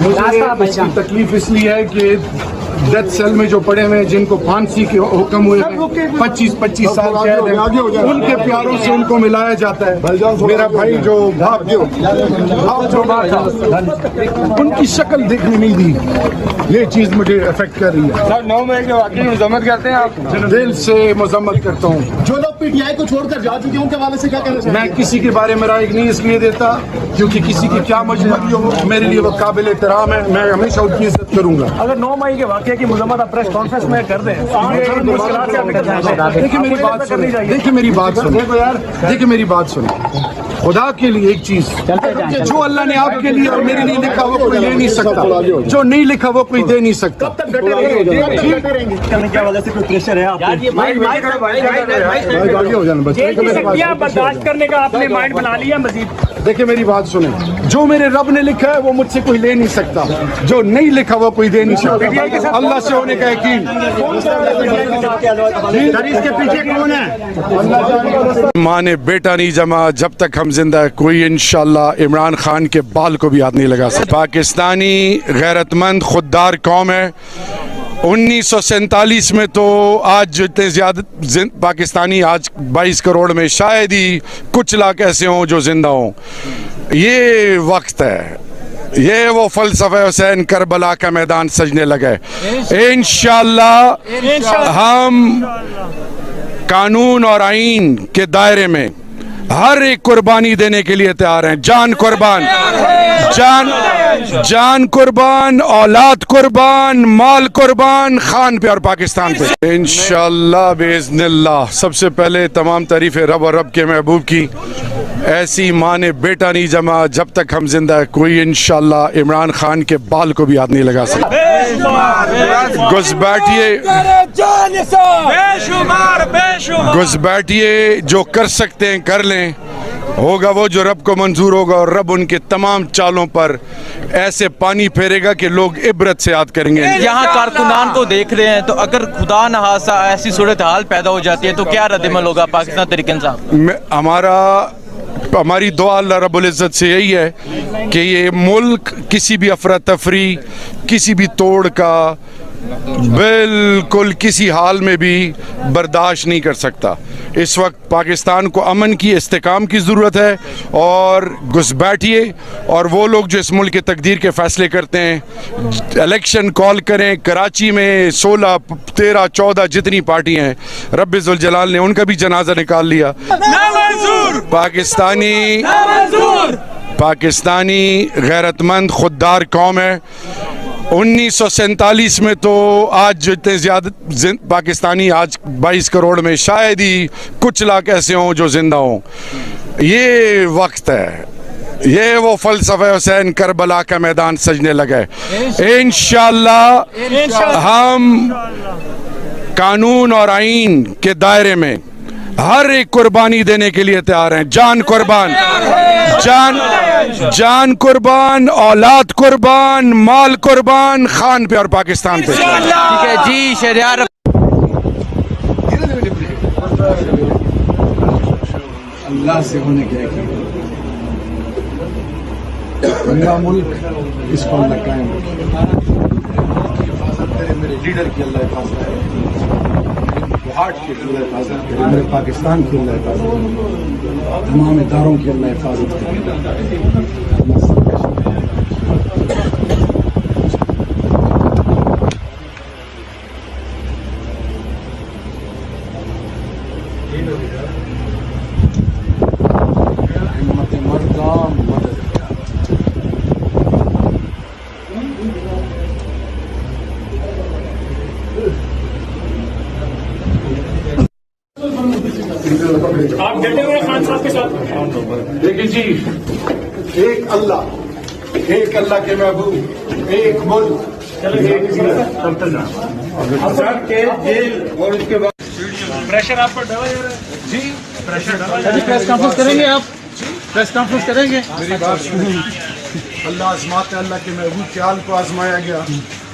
مجھے اس کی تکلیف اس لیے ہے کہ ڈیتھ سیل میں جو پڑے ہوئے ہیں جن کو پھانسی کے حکم ہوئے ہیں 25 سال قید ہیں، ان کے پیاروں سے ان کو ملایا جاتا ہے. میرا بھائی جو بھاگ ان کی شکل دیکھنے نہیں دی، یہ چیز مجھے افیکٹ کر رہی ہے. 9 مئی کے واقعی مذمت کرتے ہیں آپ؟ دل سے مذمت کرتا ہوں. جو لوگ پی ٹی آئی کو چھوڑ کر جا چکے ہیں ان کے حوالے سے کیا کہنا چاہتے ہیں؟ میں کسی کے بارے میں رائے نہیں اس لیے دیتا کیونکہ کسی کی کیا مجبوری ہو، میرے لیے وہ قابل احترام ہے، میں ہمیشہ ان کی عزت کروں گا. اگر 9 مئی کے واقعے کی مذمت آپ پریس کانفرنس میں کر دیں، مشکلات سے دیکھیں میری بات سنیں، دیکھیں میری بات سنیں، دیکھیں میری بات سنیں. خدا کے لیے ایک چیز، جو اللہ نے آپ کے لیے اور میرے لیے لکھا وہ کوئی لے نہیں سکتا، جو نہیں لکھا وہ کوئی دے نہیں سکتا. کرنے کے حوالے سے کوئی پریشر ہے آپ برداشت کرنے کا آپ نے مائنڈ بنا لیا مزید؟ دیکھیں میری بات سنیں، جو میرے رب نے لکھا ہے وہ مجھ سے کوئی لے نہیں سکتا، جو نہیں لکھا وہ کوئی دے نہیں سکتا. اللہ سے ہونے کا یقین. اس کے پیچھے کون ہے؟ ماں نے بیٹا نہیں جمع جب تک ہم زندہ ہے، کوئی انشاءاللہ عمران خان کے بال کو بھی ہاتھ نہیں لگا سکتا. پاکستانی غیرت مند خوددار قوم ہے. 1947 میں تو آج اتنے زیادہ پاکستانی آج 22 کروڑ میں شاید ہی کچھ لاکھ ایسے ہوں جو زندہ ہوں. یہ وقت ہے، یہ وہ فلسفہ حسین کربلا کا میدان سجنے لگے. انشاءاللہ ہم قانون اور آئین کے دائرے میں ہر ایک قربانی دینے کے لیے تیار ہیں. جان قربان، جان قربان، اولاد قربان، مال قربان، خان پہ اور پاکستان پہ. انشاءاللہ باذن اللہ. سب سے پہلے تمام تعریفیں رب اور رب کے محبوب کی. ایسی ماں نے بیٹا نہیں جمع جب تک ہم زندہ ہے، کوئی انشاءاللہ عمران خان کے بال کو بھی ہاتھ نہیں لگا سکتا. گھس بیٹھیے، جو کر سکتے ہیں کر لیں. ہوگا وہ جو رب کو منظور ہوگا، اور رب ان کے تمام چالوں پر ایسے پانی پھیرے گا کہ لوگ عبرت سے یاد کریں گے. یہاں کارکنان کو دیکھ رہے ہیں، تو اگر خدا نخواستہ ایسی صورتحال پیدا ہو جاتی ہے تو کیا رد عمل ہوگا پاکستان تحریک انصاف؟ ہماری دعا اللہ رب العزت سے یہی ہے کہ یہ ملک کسی بھی افراتفری، کسی بھی توڑ کا بالکل کسی حال میں بھی برداشت نہیں کر سکتا. اس وقت پاکستان کو امن کی، استحکام کی ضرورت ہے. اور گھس بیٹھیے، اور وہ لوگ جو اس ملک کے تقدیر کے فیصلے کرتے ہیں الیکشن کال کریں. کراچی میں 16، 13، 14 جتنی پارٹی ہیں، رب ذوالجلال نے ان کا بھی جنازہ نکال لیا. پاکستانی غیرت مند خوددار قوم ہے. 1947 میں تو آج اتنے زیادہ پاکستانی آج 22 کروڑ میں شاید ہی کچھ لاکھ ایسے ہوں جو زندہ ہوں. یہ وقت ہے، یہ وہ فلسفہ حسین کربلا کا میدان سجنے لگے. انشاءاللہ ہم قانون اور آئین کے دائرے میں ہر ایک قربانی دینے کے لیے تیار ہیں. جان قربان، جان قربان، اولاد قربان، مال قربان، خان پہ اور پاکستان پہ. ٹھیک ہے جی. شہریار اللہ سے ہونے کے میرا ملک اس کو اللہ قائم رکھے. میرے لیڈر کی اللہ حفاظت کرے، ہارٹ کی اللہ حفاظت کرے، میرے پاکستان کی اللہ حفاظت کرے، تمام اداروں کی اللہ حفاظت کرے. آپ ڈٹے ہوئے خان صاحب کے ساتھ؟ دیکھیں جی، ایک اللہ کے محبوب، ایک ملک، پریشر آپ پر ڈالا جا رہا ہے جی پریس کانفرنس کریں گے؟ آپ پریس کانفرنس کریں گے؟ میری بات سنیں. اللہ آزماتا ہے، اللہ کے محبوب کے حال کو آزمایا گیا.